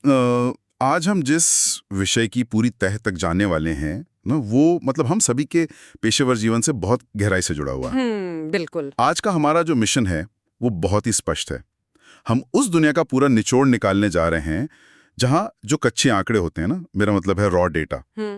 आज हम जिस विषय की पूरी तह तक जानने वाले हैं ना, वो मतलब हम सभी के पेशेवर जीवन से बहुत गहराई से जुड़ा हुआ है। बिल्कुल। आज का हमारा जो मिशन है वो बहुत ही स्पष्ट है। हम उस दुनिया का पूरा निचोड़ निकालने जा रहे हैं जहां जो कच्चे आंकड़े होते हैं ना, मेरा मतलब है रॉ डेटा,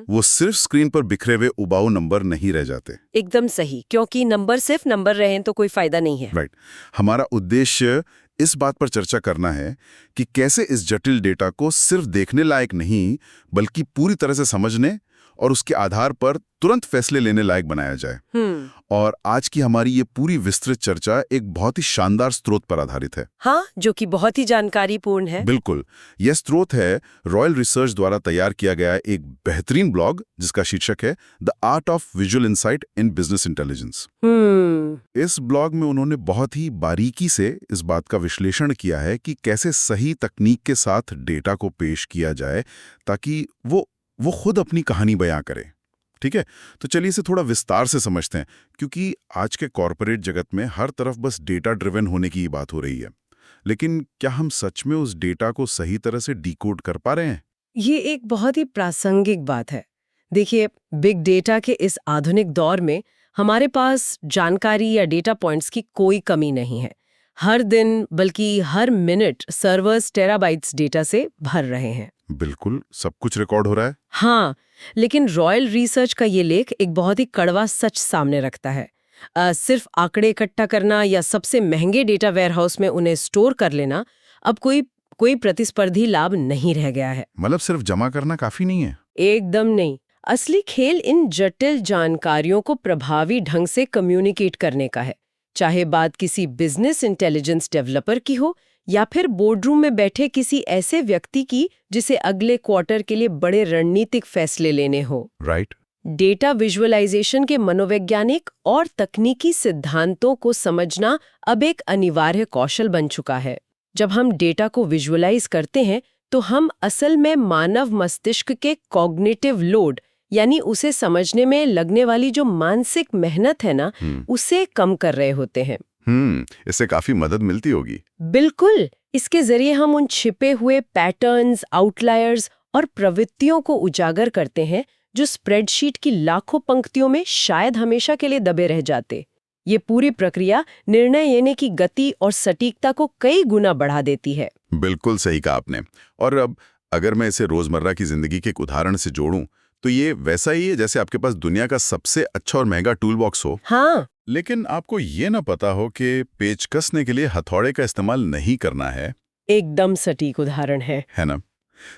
वो सिर्फ स्क्रीन पर बिखरे हुए उबाऊ नंबर नहीं रह जाते। एकदम सही, क्योंकि नंबर सिर्फ नंबर रहे तो कोई फायदा नहीं है। राइट। हमारा उद्देश्य इस बात पर चर्चा करना है कि कैसे इस जटिल डेटा को सिर्फ देखने लायक नहीं बल्कि पूरी तरह से समझने और उसके आधार पर तुरंत फैसले लेने लायक बनाया जाए। और आज की हमारी ये पूरी विस्तृत चर्चा एक बहुत ही शानदार स्रोत पर आधारित है। हाँ, जो कि बहुत ही जानकारीपूर्ण है। बिल्कुल। यह स्रोत है रॉयल रिसर्च द्वारा तैयार किया गया एक बेहतरीन ब्लॉग जिसका शीर्षक है the art of visual insight in business intelligence. इस ब्लॉग में उन्होंने बहुत ही बारीकी से इस बात का विश्लेषण किया है कि कैसे सही तकनीक के साथ डेटा को पेश किया जाए ताकि वो खुद अपनी कहानी बयां करे। ठीक है, तो चलिए इसे थोड़ा विस्तार से समझते हैं, क्योंकि आज के कॉरपोरेट जगत में हर तरफ बस डेटा ड्रिवन होने की बात हो रही है। लेकिन क्या हम सच में उस डेटा को सही तरह से डिकोड कर पा रहे हैं? ये एक बहुत ही प्रासंगिक बात है। देखिए, बिग डेटा के इस आधुनिक दौर में हमारे पास जानकारी या डेटा पॉइंट्स की कोई कमी नहीं है। हर दिन बल्कि हर मिनट सर्वर्स टेराबाइट्स डेटा से भर रहे हैं। बिल्कुल, सब कुछ रिकॉर्ड हो रहा है। हाँ, लेकिन रॉयल रिसर्च का ये लेख एक बहुत ही कड़वा सच सामने रखता है। सिर्फ आंकड़े इकट्ठा करना या सबसे महंगे डेटा वेयरहाउस में उन्हें स्टोर कर लेना अब कोई प्रतिस्पर्धी लाभ नहीं रह गया है। मतलब सिर्फ जमा करना काफी नहीं है? एकदम नहीं। असली खेल इन जटिल जानकारियों को प्रभावी ढंग से कम्युनिकेट करने का है, चाहे बात किसी बिजनेस इंटेलिजेंस डेवलपर की हो या फिर बोर्डरूम में बैठे किसी ऐसे व्यक्ति की जिसे अगले क्वार्टर के लिए बड़े रणनीतिक फैसले लेने हो। राइट। डेटा विजुअलाइजेशन के मनोवैज्ञानिक और तकनीकी सिद्धांतों को समझना अब एक अनिवार्य कौशल बन चुका है। जब हम डेटा को विजुअलाइज करते हैं तो हम असल में मानव मस्तिष्क के कॉग्निटिव लोड यानी उसे समझने में लगने वाली जो मानसिक मेहनत है ना, उसे कम कर रहे होते हैं। इससे काफी मदद मिलती होगी। बिल्कुल। इसके जरिए हम उन छिपे हुए पैटर्न्स, आउटलायर्स और प्रवृत्तियों को उजागर करते हैं जो स्प्रेडशीट की लाखों पंक्तियों में शायद हमेशा के लिए दबे रह जाते। ये पूरी प्रक्रिया निर्णय लेने की गति और सटीकता को कई गुना बढ़ा देती है। बिल्कुल सही कहा आपने। और अब अगर मैं इसे रोजमर्रा की जिंदगी के एक उदाहरण से जोड़ूं तो ये वैसा ही है जैसे आपके पास दुनिया का सबसे अच्छा और महंगा टूल बॉक्स हो। हाँ, लेकिन आपको ये ना पता हो कि पेच कसने के लिए हथौड़े का इस्तेमाल नहीं करना है। एकदम सटीक उदाहरण है ना?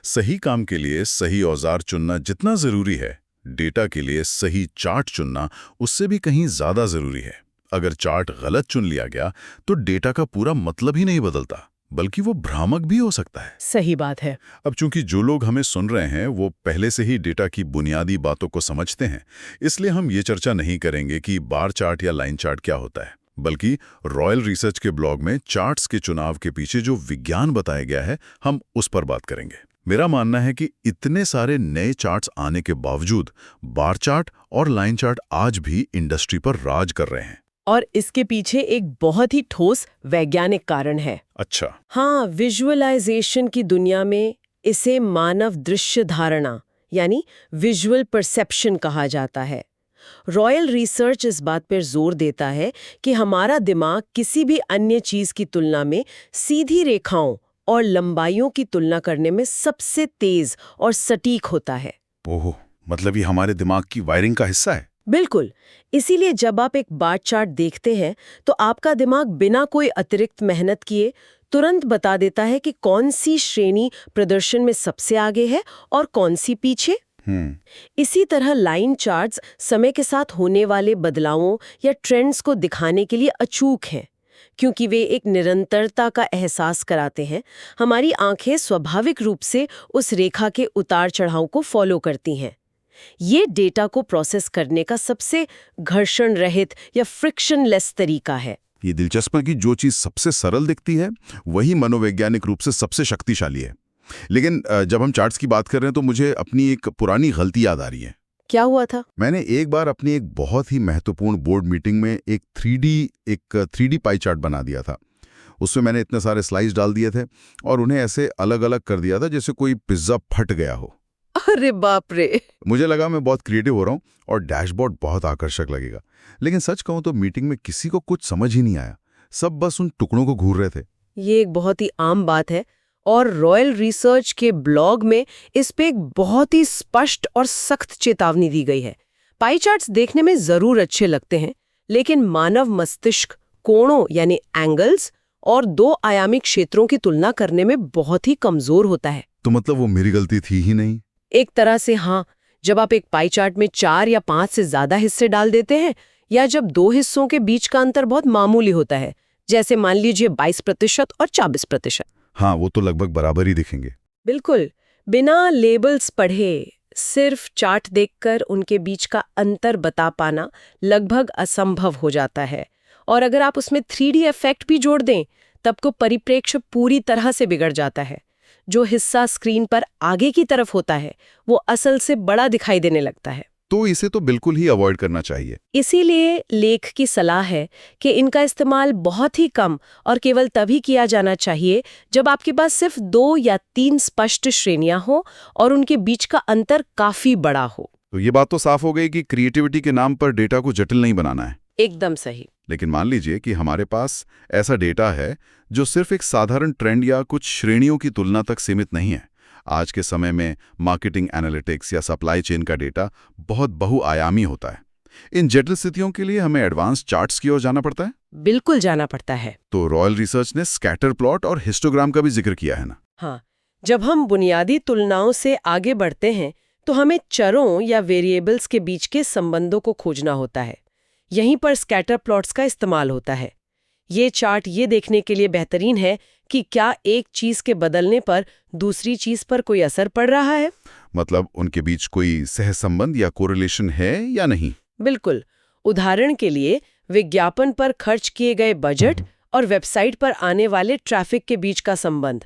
सही काम के लिए सही औजार चुनना जितना जरूरी है, डेटा के लिए सही चार्ट चुनना उससे भी कहीं ज्यादा जरूरी है। अगर चार्ट गलत चुन लिया गया तो डेटा का पूरा मतलब ही नहीं बदलता, बल्कि वो भ्रामक भी हो सकता है। सही बात है। अब चूंकि जो लोग हमें सुन रहे हैं वो पहले से ही डेटा की बुनियादी बातों को समझते हैं, इसलिए हम ये चर्चा नहीं करेंगे कि बार चार्ट या लाइन चार्ट क्या होता है, बल्कि रॉयल रिसर्च के ब्लॉग में चार्ट्स के चुनाव के पीछे जो विज्ञान बताया गया है, हम उस पर बात करेंगे। मेरा मानना है कि इतने सारे नए चार्ट्स आने के बावजूद बार चार्ट और लाइन चार्ट आज भी इंडस्ट्री पर राज कर रहे हैं। और इसके पीछे एक बहुत ही ठोस वैज्ञानिक कारण है। अच्छा। हाँ, विजुअलाइजेशन की दुनिया में इसे मानव दृश्य धारणा यानी विजुअल परसेप्शन कहा जाता है। रॉयल रिसर्च इस बात पर जोर देता है कि हमारा दिमाग किसी भी अन्य चीज की तुलना में सीधी रेखाओं और लंबाइयों की तुलना करने में सबसे तेज और सटीक होता है। ओह, मतलब ये हमारे दिमाग की वायरिंग का हिस्सा है। बिल्कुल। इसीलिए जब आप एक बार चार्ट देखते हैं तो आपका दिमाग बिना कोई अतिरिक्त मेहनत किए तुरंत बता देता है कि कौन सी श्रेणी प्रदर्शन में सबसे आगे है और कौन सी पीछे। इसी तरह लाइन चार्ट्स समय के साथ होने वाले बदलावों या ट्रेंड्स को दिखाने के लिए अचूक हैं, क्योंकि वे एक निरंतरता का एहसास कराते हैं। हमारी आंखें स्वाभाविक रूप से उस रेखा के उतार चढ़ाव को फॉलो करती हैं। ये डेटा को प्रोसेस करने का सबसे घर्षण रहित या फ्रिक्शनलेस तरीका है। ये दिलचस्प है कि जो चीज सबसे सरल दिखती है वही मनोवैज्ञानिक रूप से सबसे शक्तिशाली है। लेकिन जब हम चार्ट्स की बात कर रहे हैं तो मुझे अपनी एक पुरानी गलती याद आ रही है। क्या हुआ था? मैंने एक बार अपनी एक बहुत ही महत्वपूर्ण बोर्ड मीटिंग में एक 3D पाई चार्ट बना दिया था। उसमें मैंने इतने सारे स्लाइस डाल दिए थे और उन्हें ऐसे अलग अलग कर दिया था जैसे कोई पिज्ज़ा फट गया हो। अरे बाप रे। मुझे लगा मैं बहुत क्रिएटिव हो रहा हूँ और डैशबोर्ड बहुत आकर्षक लगेगा, लेकिन सच कहूँ तो मीटिंग में किसी को कुछ समझ ही नहीं आया। सब बस उन टुकड़ों को घूर रहे थे। ये एक बहुत ही आम बात है और रॉयल रिसर्च के ब्लॉग में इस पे एक बहुत ही स्पष्ट और सख्त चेतावनी दी गई है। पाई चार्ट्स देखने में जरूर अच्छे लगते हैं, लेकिन मानव मस्तिष्क कोणों यानी एंगल्स और दो आयामी क्षेत्रों की तुलना करने में बहुत ही कमजोर होता है। तो मतलब वो मेरी गलती थी ही नहीं? एक तरह से हाँ। जब आप एक पाई चार्ट में 4 या 5 से ज्यादा हिस्से डाल देते हैं, या जब दो हिस्सों के बीच का अंतर बहुत मामूली होता है, जैसे मान लीजिए 22% और 24%। हाँ, वो तो लगभग बराबर ही दिखेंगे। बिल्कुल। बिना लेबल्स पढ़े सिर्फ चार्ट देखकर उनके बीच का अंतर बता पाना लगभग असंभव हो जाता है। और अगर आप उसमें 3D इफेक्ट भी जोड़ दें, तब को परिप्रेक्ष्य पूरी तरह से बिगड़ जाता है। जो हिस्सा स्क्रीन पर आगे की तरफ होता है वो असल से बड़ा दिखाई देने लगता है। तो इसे तो बिल्कुल ही अवॉइड करना चाहिए। इसीलिए लेख की सलाह है कि इनका इस्तेमाल बहुत ही कम और केवल तभी किया जाना चाहिए जब आपके पास सिर्फ 2 या 3 स्पष्ट श्रेणियां हो और उनके बीच का अंतर काफी बड़ा हो। तो ये बात तो साफ हो गई कि क्रिएटिविटी के नाम पर डेटा को जटिल नहीं बनाना है। एकदम सही। लेकिन मान लीजिए कि हमारे पास ऐसा डेटा है जो सिर्फ एक साधारण ट्रेंड या कुछ श्रेणियों की तुलना तक सीमित नहीं है। आज के समय में मार्केटिंग एनालिटिक्स या सप्लाई चेन का डेटा बहुत बहुआयामी होता है। इन जटिल स्थितियों के लिए हमें एडवांस चार्ट्स की ओर जाना पड़ता है। बिल्कुल जाना पड़ता है। तो रॉयल रिसर्च ने स्कैटर प्लॉट और हिस्टोग्राम का भी जिक्र किया है ना? हाँ, जब हम बुनियादी तुलनाओं से आगे बढ़ते हैं तो हमें चरों या वेरिएबल्स के बीच के संबंधों को खोजना होता है। यहीं पर स्कैटर प्लॉट्स का इस्तेमाल होता है। ये चार्ट ये देखने के लिए बेहतरीन है कि क्या एक चीज के बदलने पर दूसरी चीज पर कोई असर पड़ रहा है, मतलब उनके बीच कोई सहसंबंध या कोरिलेशन है या नहीं। बिल्कुल। उदाहरण के लिए विज्ञापन पर खर्च किए गए बजट और वेबसाइट पर आने वाले ट्रैफिक के बीच का संबंध।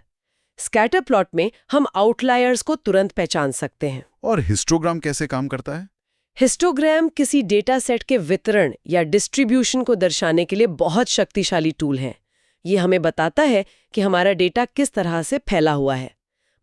स्कैटर प्लॉट में हम आउटलायर्स को तुरंत पहचान सकते हैं। और हिस्टोग्राम कैसे काम करता है? हिस्टोग्राम किसी डेटा सेट के वितरण या डिस्ट्रीब्यूशन को दर्शाने के लिए बहुत शक्तिशाली टूल है। ये हमें बताता है कि हमारा डेटा किस तरह से फैला हुआ है।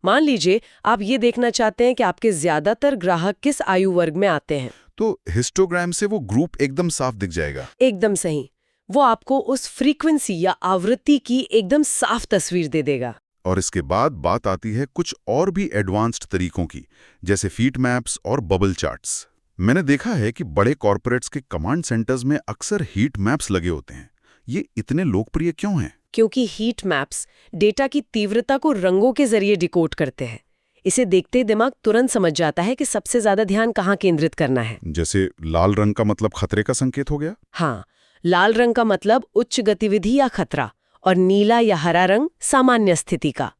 मान लीजिए आप ये देखना चाहते हैं कि आपके ज्यादातर ग्राहक किस आयु वर्ग में आते हैं, तो हिस्टोग्राम से वो ग्रुप एकदम साफ दिख जाएगा। एकदम सही। वो आपको उस फ्रीक्वेंसी या आवृत्ति की एकदम साफ तस्वीर दे देगा। और इसके बाद बात आती है कुछ और भी एडवांस्ड तरीकों की, जैसे फीट मैप्स और बबल चार्ट्स। मैंने देखा है कि बड़े कॉर्पोरेट्स के कमांड सेंटर्स में अक्सर हीट मैप्स लगे होते हैं। ये इतने लोकप्रिय क्यों हैं? क्योंकि हीट मैप्स डेटा की तीव्रता को रंगों के जरिए डिकोड करते हैं। इसे देखते ही दिमाग तुरंत समझ जाता है कि सबसे ज्यादा ध्यान कहाँ केंद्रित करना है। जैसे लाल रंग का मतलब खतरे का संकेत हो गया। हाँ, लाल रंग का मतलब उच्च गतिविधि या खतरा, और नीला या हरा रंग सामान्य स्थिति का।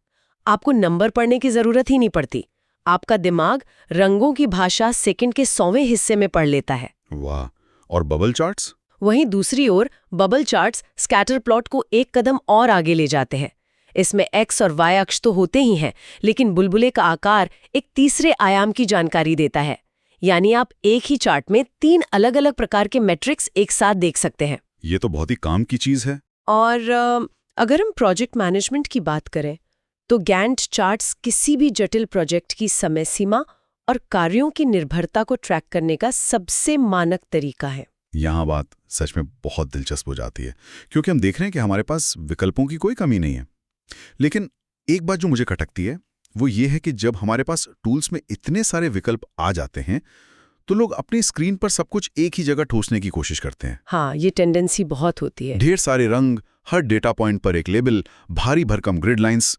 आपको नंबर पढ़ने की जरूरत ही नहीं पड़ती। आपका दिमाग रंगों की भाषा सेकंड के 100वें हिस्से में पढ़ लेता है। वाह। और बबल चार्ट्स? वहीं दूसरी ओर बबल चार्ट्स स्कैटर प्लॉट को एक कदम और आगे ले जाते हैं। इसमें एक्स और वाई अक्ष तो होते ही हैं, लेकिन बुलबुले का आकार एक तीसरे आयाम की जानकारी देता है। यानी आप एक ही चार्ट में 3 अलग-अलग प्रकार के मैट्रिक्स एक साथ देख सकते हैं। ये तो बहुत ही काम की चीज है। और अगर हम प्रोजेक्ट मैनेजमेंट की बात करें तो गैंट चार्ट्स किसी भी जटिल प्रोजेक्ट की समय सीमा और कार्यों की निर्भरता को ट्रैक करने का सबसे मानक तरीका है। यहाँ बात सच में बहुत दिलचस्प हो जाती है, क्योंकि हम देख रहे हैं कि हमारे पास विकल्पों की कोई कमी नहीं है। लेकिन एक बात जो मुझे खटकती है वो ये है कि जब हमारे पास टूल्स में इतने सारे विकल्प आ जाते हैं तो लोग अपनी स्क्रीन पर सब कुछ एक ही जगह ठोसने की कोशिश करते हैं। हाँ, ये टेंडेंसी बहुत होती है। ढेर सारे रंग, हर डेटा पॉइंट पर एक लेबल, भारी भरकम ग्रिड लाइंस।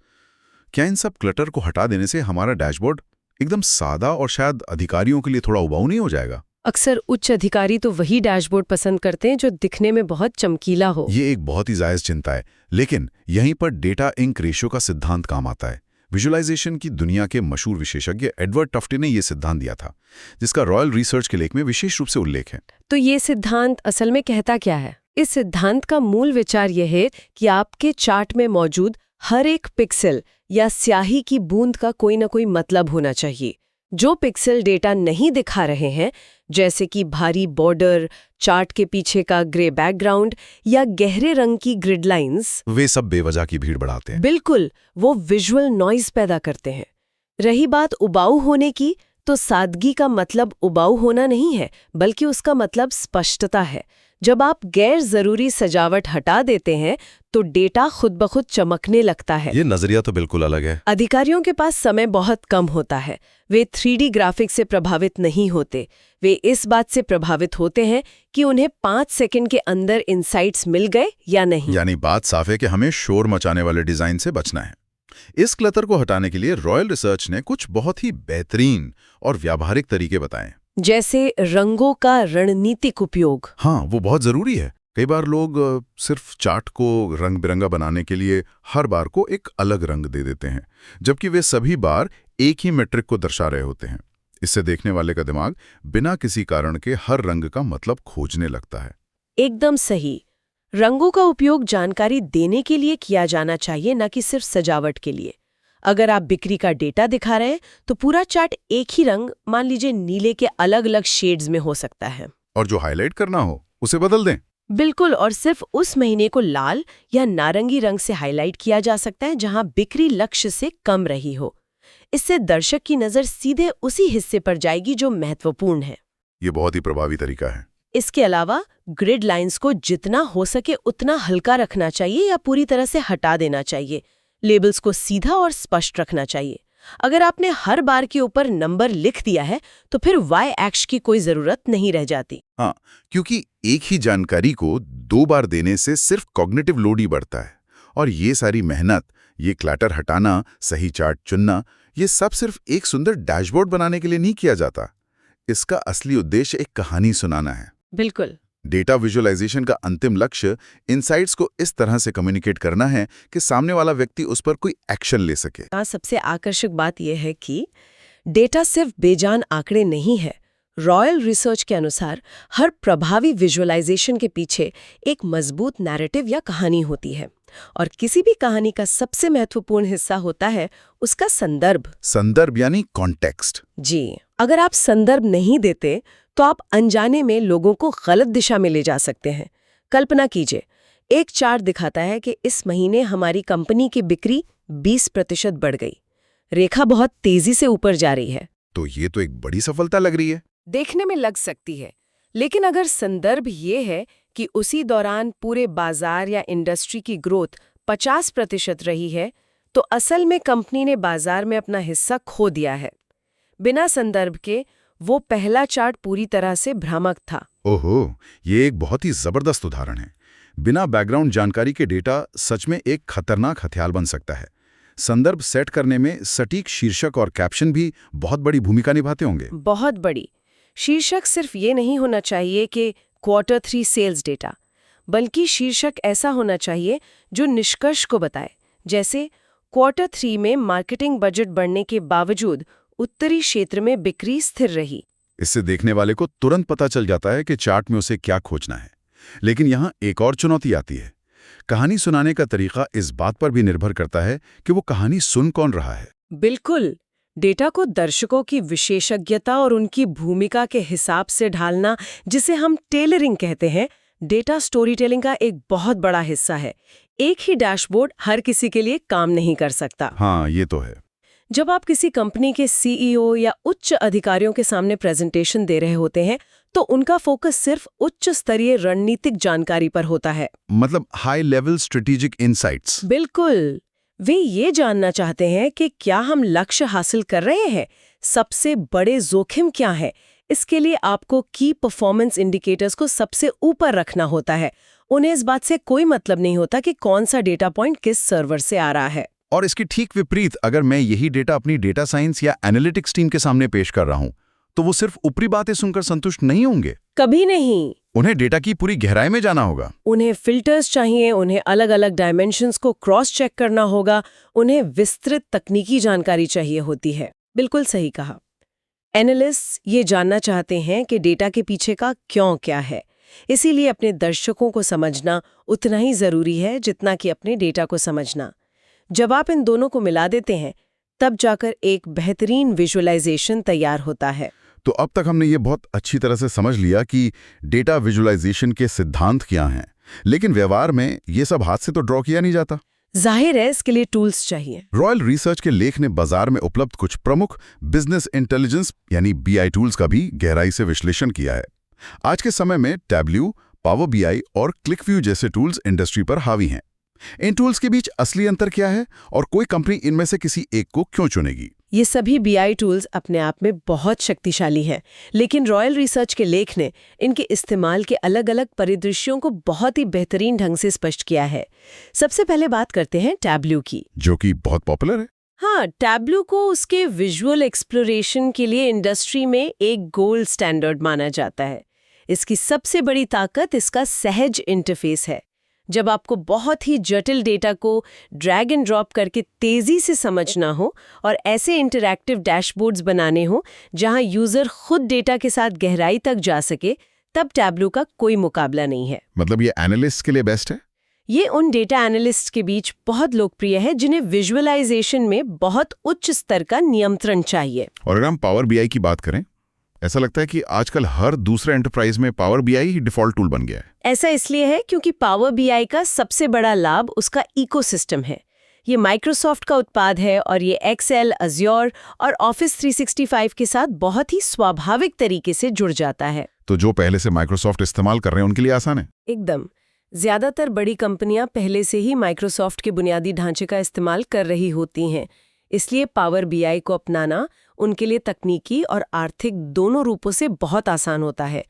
क्या इन सब क्लटर को हटा देने से हमारा डैशबोर्ड एकदम सादा और शायद अधिकारियों के लिए थोड़ा उबाऊ नहीं हो जाएगा? अक्सर उच्च अधिकारी तो वही डैशबोर्ड पसंद करते हैं जो दिखने में बहुत चमकीला हो। ये एक बहुत ही जायज चिंता है, लेकिन यहीं पर डेटा इंक रेशियो का सिद्धांत काम आता है। विजुअलाइजेशन की दुनिया के मशहूर विशेषज्ञ एडवर्ड टफ्टे ने यह सिद्धांत दिया था, जिसका रॉयल रिसर्च के लेख में विशेष रूप से उल्लेख है। तो ये सिद्धांत असल में कहता क्या है? इस सिद्धांत का मूल विचार यह है कि आपके चार्ट में मौजूद हर एक पिक्सल या स्याही की बूंद का कोई ना कोई मतलब होना चाहिए, जो पिक्सल डेटा नहीं दिखा रहे हैं, जैसे कि भारी बॉर्डर, चार्ट के पीछे का ग्रे बैकग्राउंड या गहरे रंग की ग्रिड लाइंस, वे सब बेवजह की भीड़ बढ़ाते हैं। बिल्कुल, वो विजुअल नॉइज पैदा करते हैं। रही बात उबाऊ होने की, तो सादगी का मतलब उबाऊ होना नहीं है, बल्कि उसका मतलब स्पष्टता है। जब आप गैर जरूरी सजावट हटा देते हैं तो डेटा खुद ब खुद चमकने लगता है। ये नजरिया तो बिल्कुल अलग है। अधिकारियों के पास समय बहुत कम होता है। वे 3D ग्राफिक्स से प्रभावित नहीं होते। वे इस बात से प्रभावित होते हैं कि उन्हें 5 सेकंड के अंदर इनसाइट्स मिल गए या नहीं। यानी बात साफ है कि हमें शोर मचाने वाले डिजाइन से बचना है। इस क्लटर को हटाने के लिए रॉयल रिसर्च ने कुछ बहुत ही बेहतरीन और व्यावहारिक तरीके बताए। जैसे रंगों का रणनीतिक उपयोग। हाँ, वो बहुत जरूरी है। कई बार लोग सिर्फ चार्ट को रंग बिरंगा बनाने के लिए हर बार को एक अलग रंग दे देते हैं, जबकि वे सभी बार एक ही मैट्रिक को दर्शा रहे होते हैं। इससे देखने वाले का दिमाग बिना किसी कारण के हर रंग का मतलब खोजने लगता है। एकदम सही। रंगों का उपयोग जानकारी देने के लिए किया जाना चाहिए, न कि सिर्फ सजावट के लिए। अगर आप बिक्री का डेटा दिखा रहे हैं तो पूरा चार्ट एक ही रंग, मान लीजिए नीले के अलग अलग शेड्स में हो सकता है। और जो हाईलाइट करना हो उसे बदल दें। बिल्कुल, और सिर्फ उस महीने को लाल या नारंगी रंग से हाईलाइट किया जा सकता है जहां बिक्री लक्ष्य से कम रही हो। इससे दर्शक की नज़र सीधे उसी हिस्से पर जाएगी जो महत्वपूर्ण है। ये बहुत ही प्रभावी तरीका है। इसके अलावा ग्रिड लाइंस को जितना हो सके उतना हल्का रखना चाहिए या पूरी तरह से हटा देना चाहिए। लेबल्स को सीधा और स्पष्ट रखना चाहिए। अगर आपने हर बार के ऊपर नंबर लिख दिया है तो फिर वाई एक्स की कोई जरूरत नहीं रह जाती। हाँ, क्योंकि एक ही जानकारी को 2 बार देने से सिर्फ कॉग्निटिव लोड ही बढ़ता है। और ये सारी मेहनत, ये क्लटर हटाना, सही चार्ट चुनना, ये सब सिर्फ एक सुंदर डैशबोर्ड बनाने के लिए नहीं किया जाता। इसका असली उद्देश्य एक कहानी सुनाना है। बिल्कुल। डेटा विजुअलाइजेशन का अंतिम लक्ष्य इनसाइट्स को इस तरह से कम्युनिकेट करना है कि सामने वाला व्यक्ति उस पर कोई एक्शन ले सके। सबसे आकर्षक बात यह है कि डेटा सिर्फ बेजान आंकड़े नहीं है। रॉयल रिसर्च के अनुसार हर प्रभावी विजुअलाइजेशन के पीछे एक मजबूत नैरेटिव या कहानी होती है, और किसी भी कहानी का सबसे महत्वपूर्ण हिस्सा होता है उसका संदर्भ। संदर्भ यानी कॉन्टेक्स्ट। जी, अगर आप संदर्भ नहीं देते तो आप अनजाने में लोगों को गलत दिशा में ले जा सकते हैं। कल्पना कीजिए, एक चार्ट दिखाता है कि इस महीने हमारी कंपनी की बिक्री 20% बढ़ गई। रेखा बहुत तेजी से ऊपर जा रही है। तो ये तो एक बड़ी सफलता लग रही है। देखने में लग सकती है, लेकिन अगर संदर्भ ये है कि उसी दौरान पूरे बाजार या इंडस्ट्री की ग्रोथ 50% रही है, तो असल में कंपनी ने बाजार में अपना हिस्सा खो दिया है। बिना संदर्भ के वो पहला चार्ट पूरी तरह से भ्रामक था। ओहो, ये एक बहुत ही जबरदस्त उदाहरण है। बिना बैकग्राउंड जानकारी के डेटा सच में एक खतरनाक हथियार बन सकता है। संदर्भ सेट करने में सटीक शीर्षक और कैप्शन भी बहुत बड़ी भूमिका निभाते होंगे। बहुत बड़ी। शीर्षक सिर्फ ये नहीं होना चाहिए कि Q3 सेल्स डेटा, बल्कि शीर्षक ऐसा होना चाहिए जो निष्कर्ष को बताए। जैसे Q3 में मार्केटिंग बजट बढ़ने के बावजूद उत्तरी क्षेत्र में बिक्री स्थिर रही। इससे देखने वाले को तुरंत पता चल जाता है कि चार्ट में उसे क्या खोजना है। लेकिन यहाँ एक और चुनौती आती है। कहानी सुनाने का तरीका इस बात पर भी निर्भर करता है कि वो कहानी सुन कौन रहा है। बिल्कुल। डेटा को दर्शकों की विशेषज्ञता और उनकी भूमिका के हिसाब से ढालना, जिसे हम टेलरिंग कहते हैं, डेटा स्टोरी टेलिंग का एक बहुत बड़ा हिस्सा है। एक ही डैशबोर्ड हर किसी के लिए काम नहीं कर सकता। हाँ, ये तो है। जब आप किसी कंपनी के CEO या उच्च अधिकारियों के सामने प्रेजेंटेशन दे रहे होते हैं तो उनका फोकस सिर्फ उच्च स्तरीय रणनीतिक जानकारी पर होता है। मतलब हाई लेवल स्ट्रेटेजिक इनसाइट्स। बिल्कुल। वे ये जानना चाहते हैं कि क्या हम लक्ष्य हासिल कर रहे हैं, सबसे बड़े जोखिम क्या है। इसके लिए आपको की परफॉर्मेंस इंडिकेटर्स को सबसे ऊपर रखना होता है। उन्हें इस बात से कोई मतलब नहीं होता कि कौन सा डेटा पॉइंट किस सर्वर से आ रहा है। और इसकी ठीक विपरीत, अगर मैं यही डेटा अपनी डेटा साइंस या एनालिटिक्स टीम के सामने पेश कर रहा हूं, तो वो सिर्फ ऊपरी बातें सुनकर संतुष्ट नहीं होंगे। कभी नहीं। उन्हें डेटा की पूरी गहराई में जाना होगा। उन्हें फिल्टर्स चाहिए, उन्हें अलग अलग डायमेंशंस को क्रॉस चेक करना होगा, उन्हें विस्तृत तकनीकी जानकारी चाहिए होती है। बिल्कुल सही कहा। एनालिस्ट्स ये जानना चाहते हैं कि डेटा के पीछे का क्यों क्या है। इसीलिए अपने दर्शकों को समझना उतना ही जरूरी है जितना कि अपने डेटा को समझना। जब आप इन दोनों को मिला देते हैं तब जाकर एक बेहतरीन विजुअलाइजेशन तैयार होता है। तो अब तक हमने ये बहुत अच्छी तरह से समझ लिया कि डेटा विजुअलाइजेशन के सिद्धांत क्या हैं, लेकिन व्यवहार में ये सब हाथ से तो ड्रॉ किया नहीं जाता। जाहिर है इसके लिए टूल्स चाहिए। रॉयल रिसर्च के लेख ने बाजार में उपलब्ध कुछ प्रमुख बिजनेस इंटेलिजेंस यानी बीआई टूल्स का भी गहराई से विश्लेषण किया है। आज के समय में टैब्ल्यू, पावर बीआई और क्लिकव्यू जैसे टूल्स इंडस्ट्री पर हावी हैं। इन टूल्स के बीच असली अंतर क्या है और कोई कंपनी इनमें से किसी एक को क्यों चुनेगी? ये सभी बीआई टूल्स अपने आप में बहुत शक्तिशाली हैं, लेकिन रॉयल रिसर्च के लेख ने इनके इस्तेमाल के अलग-अलग परिदृश्यों को बहुत ही बेहतरीन ढंग से स्पष्ट किया है। सबसे पहले बात करते हैं टैब्ल्यू की, जो कि बहुत पॉपुलर है। हाँ, टैब्ल्यू को उसके विजुअल एक्सप्लोरेशन के लिए इंडस्ट्री में एक गोल्ड स्टैंडर्ड माना जाता है। इसकी सबसे बड़ी ताकत इसका सहज इंटरफेस है। जब आपको बहुत ही जटिल डेटा को ड्रैग एंड ड्रॉप करके तेजी से समझना हो और ऐसे इंटरैक्टिव डैशबोर्ड्स बनाने हो जहां यूजर खुद डेटा के साथ गहराई तक जा सके, तब टैब्ल्यू का कोई मुकाबला नहीं है। मतलब ये एनालिस्ट के लिए बेस्ट है? ये उन डेटा एनालिस्ट के बीच बहुत लोकप्रिय है जिन्हें विजुअलाइजेशन में बहुत उच्च स्तर का नियंत्रण चाहिए। और अगर हम पावर बीआई की बात करें, ऐसा लगता है कि आजकल हर दूसरे एंटरप्राइज में पावर बीआई ही डिफॉल्ट टूल बन गया है। ऐसा इसलिए है क्योंकि पावर बीआई का सबसे बड़ा लाभ उसका इकोसिस्टम है। ये माइक्रोसॉफ्ट का उत्पाद है और ये एक्सेल, अज्योर और ऑफिस 365 के साथ बहुत ही स्वाभाविक तरीके से जुड़ जाता है। तो जो पहले से माइक्रोसॉफ्ट इस्तेमाल कर रहे हैं उनके लिए आसान है? एकदम। ज्यादातर बड़ी कंपनियां पहले से ही माइक्रोसॉफ्ट के बुनियादी ढांचे का इस्तेमाल कर रही होती हैं, इसलिए पावर बीआई को अपनाना उनके लिए तकनीकी और आर्थिक दोनों रूपों से बहुत आसान होता है।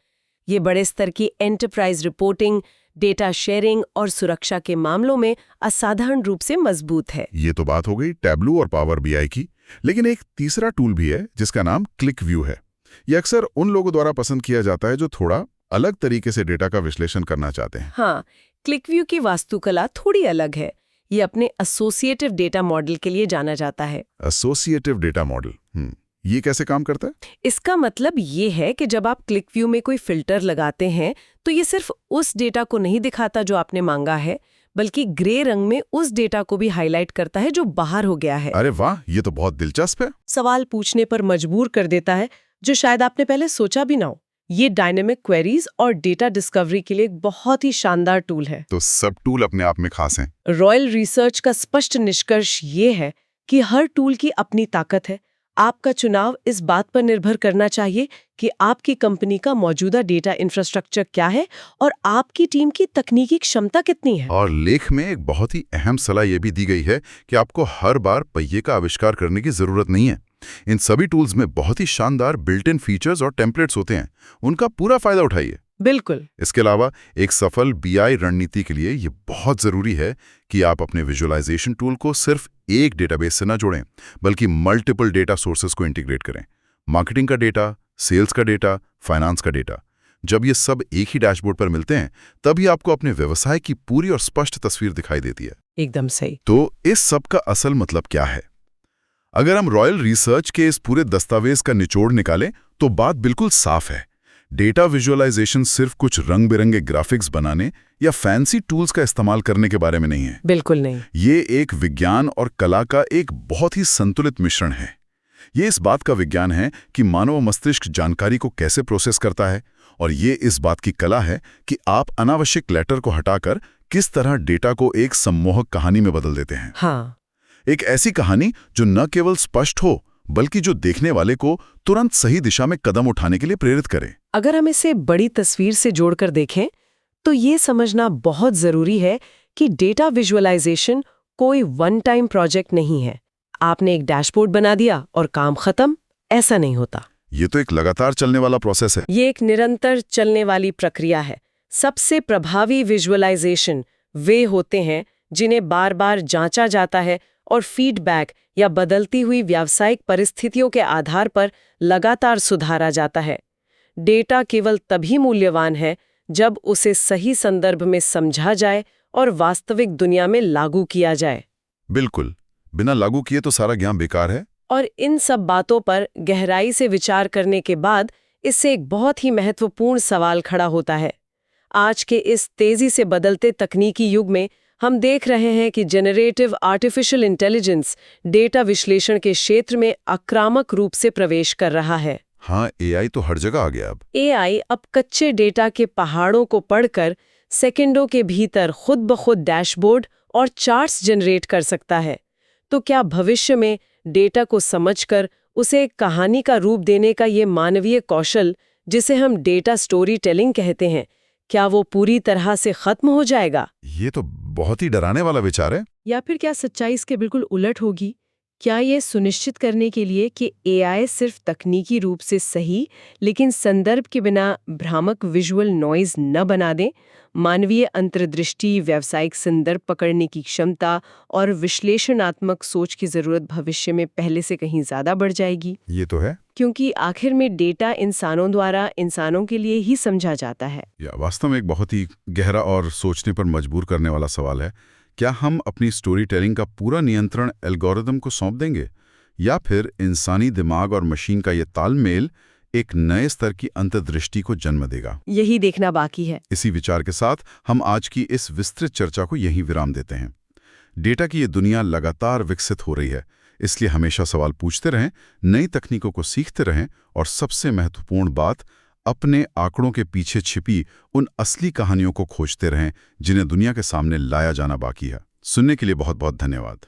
ये बड़े स्तर की एंटरप्राइज रिपोर्टिंग, डेटा शेयरिंग और सुरक्षा के मामलों में असाधारण रूप से मजबूत है। ये तो बात हो गई टैब्ल्यू और पावर बीआई की, लेकिन एक तीसरा टूल भी है जिसका नाम क्लिकव्यू है। ये अक्सर उन लोगों द्वारा पसंद किया जाता है जो थोड़ा अलग तरीके से डेटा का विश्लेषण करना चाहते हैं। हाँ, क्लिकव्यू की वास्तुकला थोड़ी अलग है। ये अपने एसोसिएटिव डेटा मॉडल के लिए जाना जाता है। एसोसिएटिव डेटा मॉडल, ये कैसे काम करता है? इसका मतलब ये है कि जब आप क्लिकव्यू में कोई फिल्टर लगाते हैं तो ये सिर्फ उस डेटा को नहीं दिखाता जो आपने मांगा है, बल्कि ग्रे रंग में उस डेटा को भी हाईलाइट करता है जो बाहर हो गया है। अरे वाह, ये तो बहुत दिलचस्प है। सवाल पूछने पर मजबूर कर देता है जो शायद आपने पहले सोचा भी ना हो। ये डायनेमिक क्वेरीज और डेटा डिस्कवरी के लिए एक बहुत ही शानदार टूल है। तो सब टूल अपने आप में खास हैं। रॉयल रिसर्च का स्पष्ट निष्कर्ष ये है कि हर टूल की अपनी ताकत है। आपका चुनाव इस बात पर निर्भर करना चाहिए कि आपकी कंपनी का मौजूदा डेटा इंफ्रास्ट्रक्चर क्या है और आपकी टीम की तकनीकी क्षमता कितनी है। और लेख में एक बहुत ही अहम सलाह यह भी दी गई है कि आपको हर बार पहिए का आविष्कार करने की जरूरत नहीं है। इन सभी टूल्स में बहुत ही शानदार बिल्ट इन फीचर्स और टेम्पलेट्स होते हैं, उनका पूरा फायदा उठाइए। बिल्कुल। इसके अलावा एक सफल बीआई रणनीति के लिए ये बहुत जरूरी है कि आप अपने विजुअलाइजेशन टूल को सिर्फ एक डेटाबेस से न जोड़ें, बल्कि मल्टीपल डेटा सोर्सेज को इंटीग्रेट करें। मार्केटिंग का डेटा, सेल्स का डेटा, फाइनेंस का डेटा, जब ये सब एक ही डैशबोर्ड पर मिलते हैं तभी आपको अपने व्यवसाय की पूरी और स्पष्ट तस्वीर दिखाई देती है। एकदम सही। तो इस सब का असल मतलब क्या है? अगर हम रॉयल रिसर्च के इस पूरे दस्तावेज का निचोड़ निकालें तो बात बिल्कुल साफ है। डेटा विजुअलाइजेशन सिर्फ कुछ रंग बिरंगे ग्राफिक्स बनाने या फैंसी टूल्स का इस्तेमाल करने के बारे में नहीं है। बिल्कुल नहीं। ये एक विज्ञान और कला का एक बहुत ही संतुलित मिश्रण है। ये इस बात का विज्ञान है कि मानव मस्तिष्क जानकारी को कैसे प्रोसेस करता है, और ये इस बात की कला है कि आप अनावश्यक क्लटर को हटाकर किस तरह डेटा को एक सम्मोहक कहानी में बदल देते हैं। हाँ। एक ऐसी कहानी जो न केवल स्पष्ट हो बल्कि जो देखने वाले को तुरंत सही दिशा में कदम उठाने के लिए प्रेरित करे। अगर हम इसे बड़ी तस्वीर से जोड़कर देखें तो ये समझना बहुत जरूरी है कि डेटा विजुअलाइजेशन कोई वन टाइम प्रोजेक्ट नहीं है। आपने एक डैशबोर्ड बना दिया और काम खत्म, ऐसा नहीं होता। ये तो एक लगातार चलने वाला प्रोसेस है। ये एक निरंतर चलने वाली प्रक्रिया है। सबसे प्रभावी विजुअलाइजेशन वे होते हैं जिन्हें बार बार जांचा जाता है और फीडबैक या बदलती हुई व्यावसायिक परिस्थितियों के आधार पर लगातार सुधारा जाता है। डेटा केवल तभी मूल्यवान है जब उसे सही संदर्भ में समझा जाए और वास्तविक दुनिया में लागू किया जाए। बिल्कुल, बिना लागू किए तो सारा ज्ञान बेकार है। और इन सब बातों पर गहराई से विचार करने के बाद इससे एक बहुत ही महत्वपूर्ण सवाल खड़ा होता है। आज के इस तेजी से बदलते तकनीकी युग में हम देख रहे हैं कि जेनरेटिव आर्टिफिशियल इंटेलिजेंस डेटा विश्लेषण के क्षेत्र में आक्रामक रूप से प्रवेश कर रहा है। हाँ, एआई तो हर जगह आ गया अब। एआई अब कच्चे डेटा के पहाड़ों को पढ़कर सेकंडों के भीतर खुद ब खुद डैशबोर्ड और चार्ट्स जनरेट कर सकता है। तो क्या भविष्य में डेटा को समझकर उसे एक कहानी का रूप देने का ये मानवीय कौशल, जिसे हम डेटा स्टोरी टेलिंग कहते हैं, क्या वो पूरी तरह से खत्म हो जाएगा? ये तो बहुत ही डराने वाला विचार है। या फिर क्या सच्चाई इसके बिल्कुल उलट होगी? क्या ये सुनिश्चित करने के लिए कि एआई सिर्फ तकनीकी रूप से सही लेकिन संदर्भ के बिना भ्रामक विजुअल नॉइज न बना दे, मानवीय अंतर्दृष्टि, व्यावसायिक संदर्भ पकड़ने की क्षमता और विश्लेषणात्मक सोच की जरूरत भविष्य में पहले से कहीं ज्यादा बढ़ जाएगी? ये तो है। क्योंकि आखिर में डेटा इंसानों द्वारा इंसानों के लिए ही समझा जाता है। या वास्तव में एक बहुत ही गहरा और सोचने पर मजबूर करने वाला सवाल है। क्या हम अपनी स्टोरी टेलिंग का पूरा नियंत्रण एल्गोरिदम को सौंप देंगे, या फिर इंसानी दिमाग और मशीन का ये तालमेल एक नए स्तर की अंतर्दृष्टि को जन्म देगा? यही देखना बाकी है। इसी विचार के साथ हम आज की इस विस्तृत चर्चा को यहीं विराम देते हैं। डेटा की ये दुनिया लगातार विकसित हो रही है, इसलिए हमेशा सवाल पूछते रहें, नई तकनीकों को सीखते रहें और सबसे महत्वपूर्ण बात, अपने आंकड़ों के पीछे छिपी उन असली कहानियों को खोजते रहें जिन्हें दुनिया के सामने लाया जाना बाकी है। सुनने के लिए बहुत बहुत धन्यवाद।